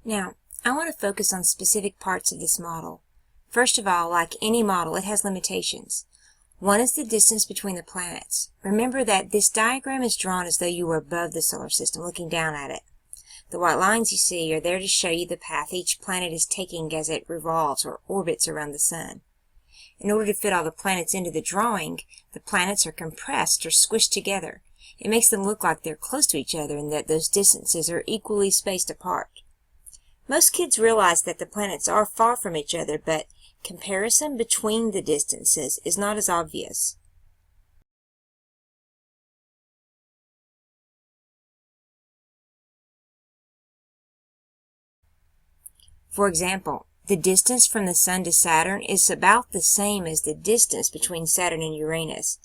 Now, I want to focus on specific parts of this model. First of all, like any model, it has limitations. One is the distance between the planets. Remember that this diagram is drawn as though you were above the solar system, looking down at it. The white lines you see are there to show you the path each planet is taking as it revolves or orbits around the sun. In order to fit all the planets into the drawing, the planets are compressed or squished together. It makes them look like they're close to each other and that those distances are equally spaced apart. Most kids realize that the planets are far from each other, but comparison between the distances is not as obvious. For example, the distance from the Sun to Saturn is about the same as the distance between Saturn and Uranus.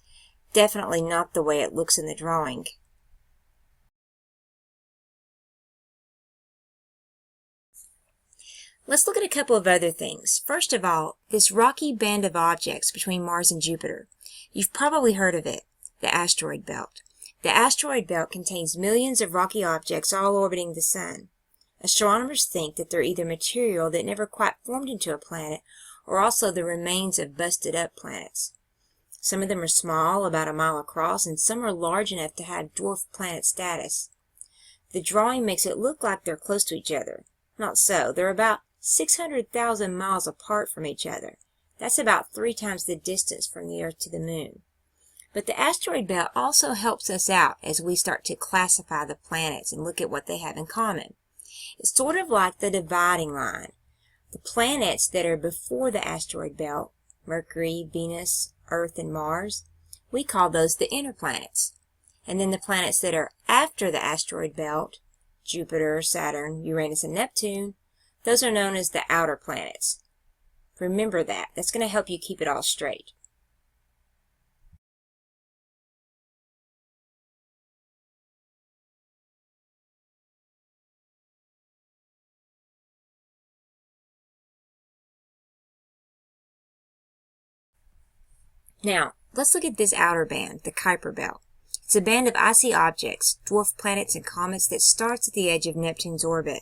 Definitely not the way it looks in the drawing. Let's look at a couple of other things. First of all, this rocky band of objects between Mars and Jupiter. You've probably heard of it, the asteroid belt. The asteroid belt contains millions of rocky objects all orbiting the Sun. Astronomers think that they're either material that never quite formed into a planet, or also the remains of busted-up planets. Some of them are small, about a mile across, and some are large enough to have dwarf planet status. The drawing makes it look like they're close to each other. Not so. They're about 600,000 miles apart from each other. That's about 3 times the distance from the Earth to the Moon. But the asteroid belt also helps us out as we start to classify the planets and look at what they have in common. It's sort of like the dividing line. The planets that are before the asteroid belt, Mercury, Venus, Earth, and Mars, we call those the inner planets. And then the planets that are after the asteroid belt, Jupiter, Saturn, Uranus, and Neptune, those are known as the outer planets. Remember that. That's going to help you keep it all straight. Now, let's look at this outer band, the Kuiper belt. It's a band of icy objects, dwarf planets and comets that starts at the edge of Neptune's orbit.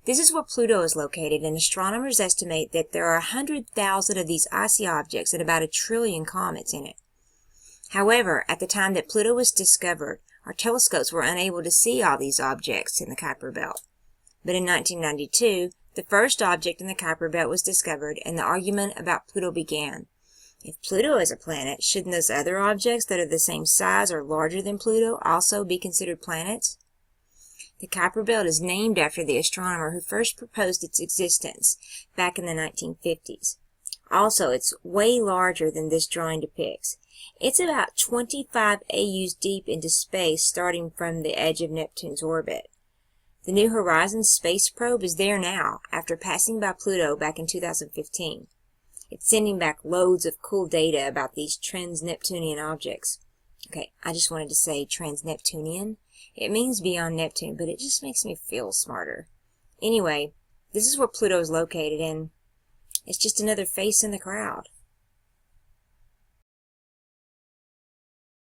This is where Pluto is located, and astronomers estimate that there are 100,000 of these icy objects and about 1 trillion comets in it. However, at the time that Pluto was discovered, our telescopes were unable to see all these objects in the Kuiper belt. But in 1992, the first object in the Kuiper belt was discovered, and the argument about Pluto began. If Pluto is a planet, shouldn't those other objects that are the same size or larger than Pluto also be considered planets? The Kuiper belt is named after the astronomer who first proposed its existence back in the 1950s. Also, it's way larger than this drawing depicts. It's about 25 AUs deep into space starting from the edge of Neptune's orbit. The New Horizons space probe is there now after passing by Pluto back in 2015. It's sending back loads of cool data about these trans-Neptunian objects. Okay, I just wanted to say trans-Neptunian. It means beyond Neptune, but it just makes me feel smarter. Anyway, this is where Pluto is located, and it's just another face in the crowd.